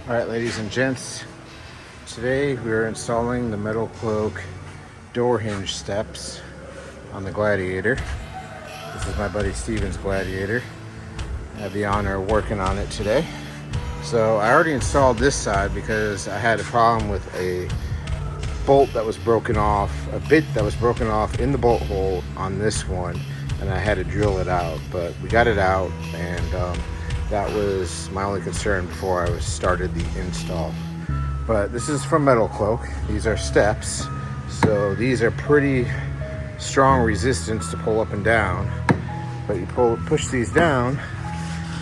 Alright, ladies and gents, today we're installing the metal cloak door hinge steps on the Gladiator. This is my buddy Steven's Gladiator. I have the honor of working on it today. So I already installed this side because I had a problem with a bolt that was broken off, a bit that was broken off in the bolt hole on this one, and I had to drill it out, but we got it out, and that was my only concern before I started the install. But this is from Metal Cloak. These are steps, so these are pretty strong resistance to pull up and down. But you push these down,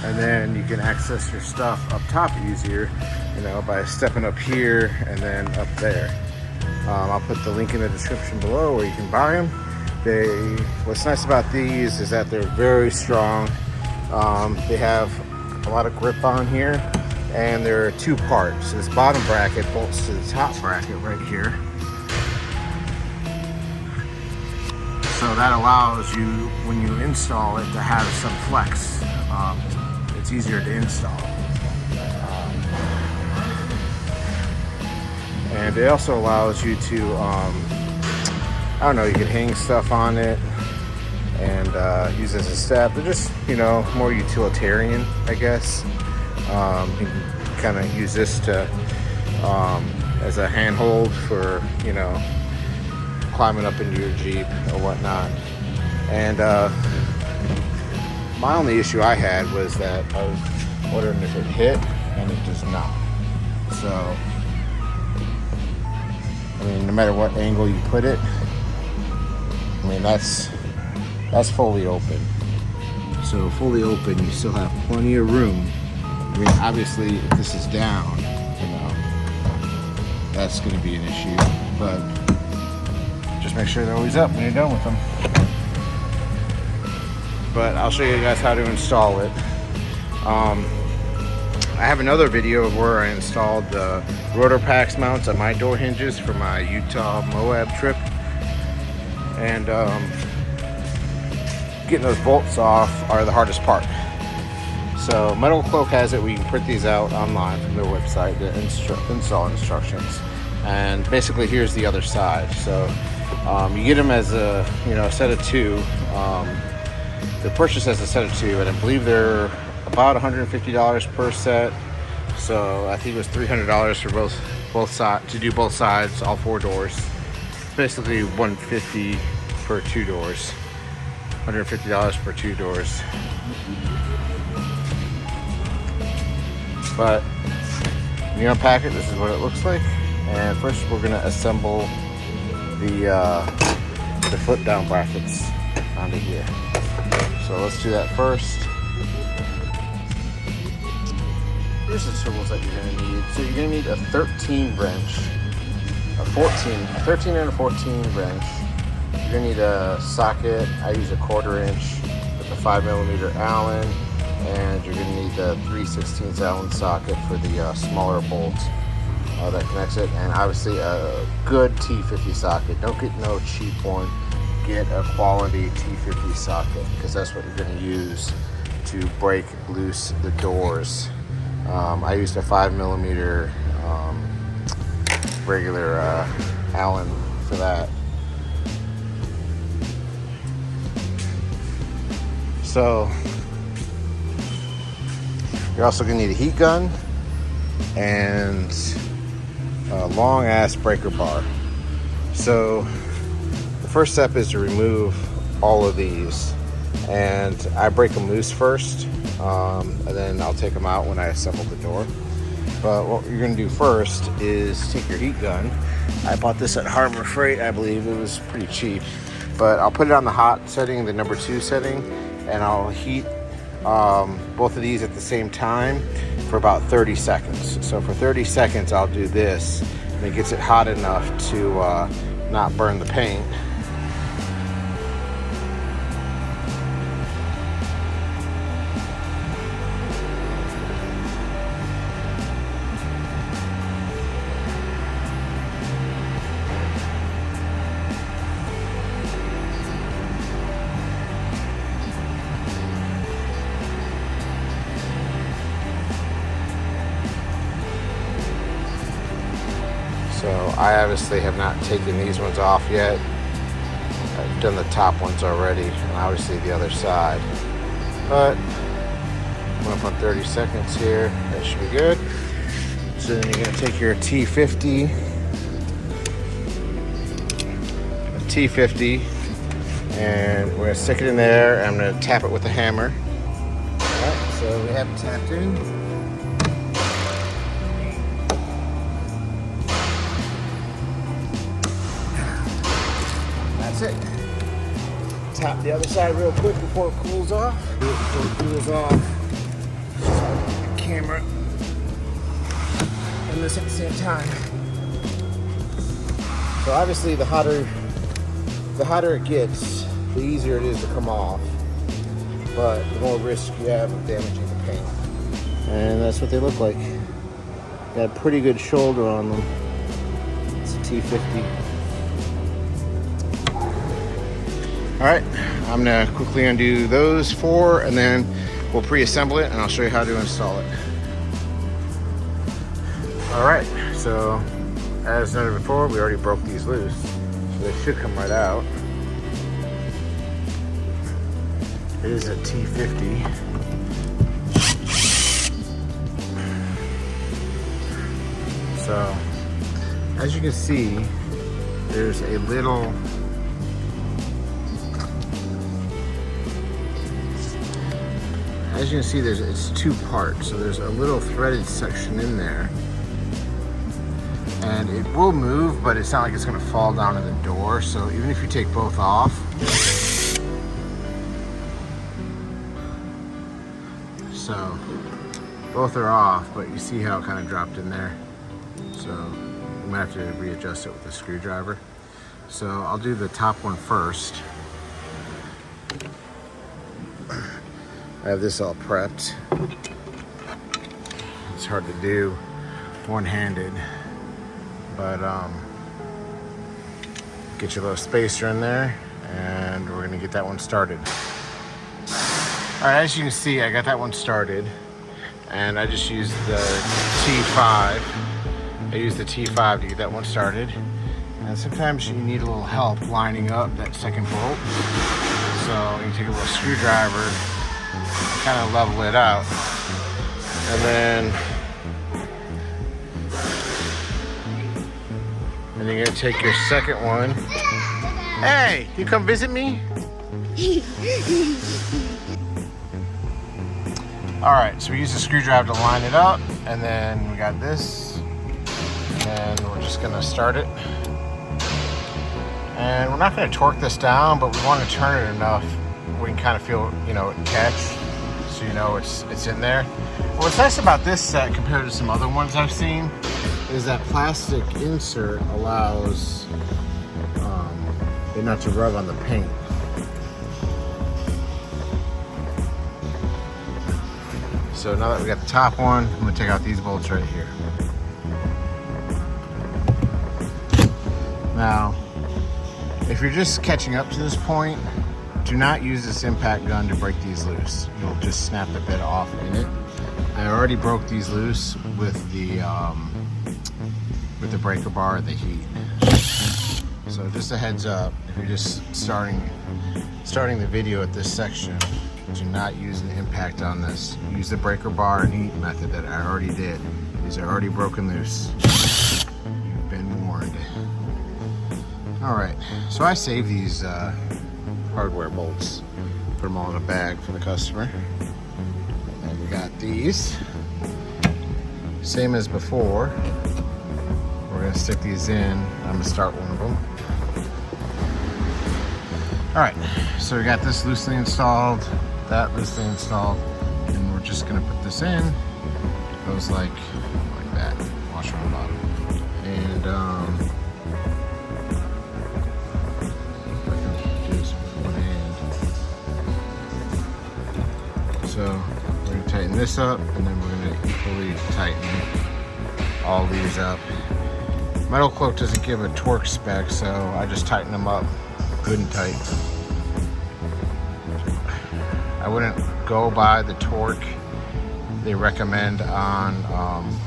and then you can access your stuff up top easier, you know, by stepping up here and then up there. I'll put the link in the description below where you can buy them. What's nice about these is that they're very strong. They have a lot of grip on here, and there are two parts. This bottom bracket bolts to the top bracket right here, so that allows you, when you install it, to have some flex. It's easier to install, and it also allows you to I don't know, you can hang stuff on it and use as a step. They're just, you know, more utilitarian, I guess. You can kind of use this to as a handhold for, you know, climbing up into your Jeep or whatnot. And my only issue I had was that I was wondering if it hit, and it does not. So, I mean, no matter what angle you put it, I mean, that's fully open. So fully open, you still have plenty of room. I mean, obviously, if this is down, you know, that's going to be an issue. But just make sure they're always up when you're done with them. But I'll show you guys how to install it. I have another video of where I installed the rotor packs mounts on my door hinges for my Utah Moab trip. And getting those bolts off are the hardest part. So Metal Cloak has it where you can print these out online from their website, the install instructions. And basically here's the other side. So you get them as a, you know, set of two. They're purchased as a set of two, and I believe they're about $150 per set. So I think it was $300 for both sides, to do both sides, all four doors. It's basically $150 for two doors. $150 for two doors. But when you unpack it, this is what it looks like. And first we're gonna assemble the flip down brackets onto here. So let's do that first. Here's the tools that you're gonna need. So you're gonna need a 13 wrench, a 13 and a 14 wrench. You're gonna need a socket. I use a 1/4 inch with a 5mm Allen, and you're gonna need the 3/16 Allen socket for the smaller bolt that connects it, and obviously a good T50 socket. Don't get no cheap one. Get a quality T50 socket, because that's what you're gonna use to break loose the doors. I used a 5mm regular Allen for that. So you're also gonna need a heat gun and a long ass breaker bar. So the first step is to remove all of these, and I break them loose first, and then I'll take them out when I assemble the door. But what you're gonna do first is take your heat gun. I bought this at Harbor Freight, I believe. It was pretty cheap. But I'll put it on the hot setting, the number 2 setting, and I'll heat both of these at the same time for about 30 seconds. So for 30 seconds, I'll do this, and it gets it hot enough to not burn the paint. I obviously have not taken these ones off yet. I've done the top ones already, and obviously the other side. But I'm up on 30 seconds here. That should be good. So then you're gonna take your T50, and we're gonna stick it in there. And I'm gonna tap it with a hammer. All right, so we have it tapped in. That's it. Tap the other side real quick before it cools off. Do it before it cools off. The camera and this at the same time. So obviously the hotter it gets, the easier it is to come off. But the more risk you have of damaging the paint. And that's what they look like. Got a pretty good shoulder on them. It's a T50. All right, I'm gonna quickly undo those 4 and then we'll pre-assemble it and I'll show you how to install it. All right, so as noted before, we already broke these loose. So they should come right out. It is a T50. So, as you can see, there's a little it's 2 parts. So there's a little threaded section in there. And it will move, but it's not like it's gonna fall down in the door. So even if you take both off, so both are off, but you see how it kind of dropped in there. So you might have to readjust it with a screwdriver. So I'll do the top one first. I have this all prepped. It's hard to do one-handed, but get your little spacer in there and we're gonna get that one started. All right, as you can see, I got that one started and I just used the T5. I used the T5 to get that one started. And sometimes you need a little help lining up that second bolt. So you take a little screwdriver, kind of level it out, and then you're gonna take your second one. Hey, you come visit me? All right, so we use a screwdriver to line it up, and then we got this, and we're just gonna start it. And we're not gonna torque this down, but we want to turn it enough we can kind of feel, it catch. So it's in there. What's nice about this set compared to some other ones I've seen is that plastic insert allows it not to rub on the paint. So now that we got the top one, I'm gonna take out these bolts right here. Now, if you're just catching up to this point, do not use this impact gun to break these loose. You'll just snap the bit off in it. I already broke these loose with the breaker bar and the heat. So just a heads up, if you're just starting the video at this section, do not use the impact on this. Use the breaker bar and heat method that I already did. These are already broken loose. You've been warned. All right, so I saved these hardware bolts, put them all in a bag for the customer. And we got these, same as before. We're gonna stick these in. I'm gonna start one of them. All right, so we got this loosely installed, that loosely installed, and we're just gonna put this in. It goes like that, washer on the bottom. And so we're gonna tighten this up, and then we're gonna equally tighten all these up. Metal Cloak doesn't give a torque spec, so I just tighten them up good and tight. I wouldn't go by the torque they recommend on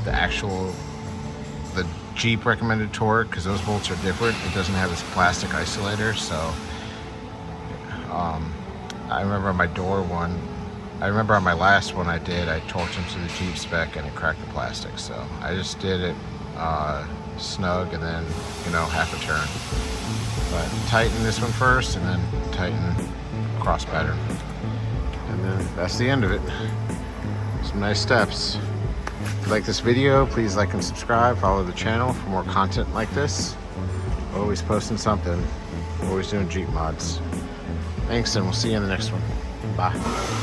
the the Jeep recommended torque because those bolts are different. It doesn't have this plastic isolator, so I remember on my door one, I remember on my last one I torqued them to the Jeep spec and it cracked the plastic. So I just did it snug and then, you know, half a turn. But tighten this one first and then tighten cross pattern. And then that's the end of it. Some nice steps. If you like this video, please like and subscribe. Follow the channel for more content like this. Always posting something. Always doing Jeep mods. Thanks, and we'll see you in the next one. Bye.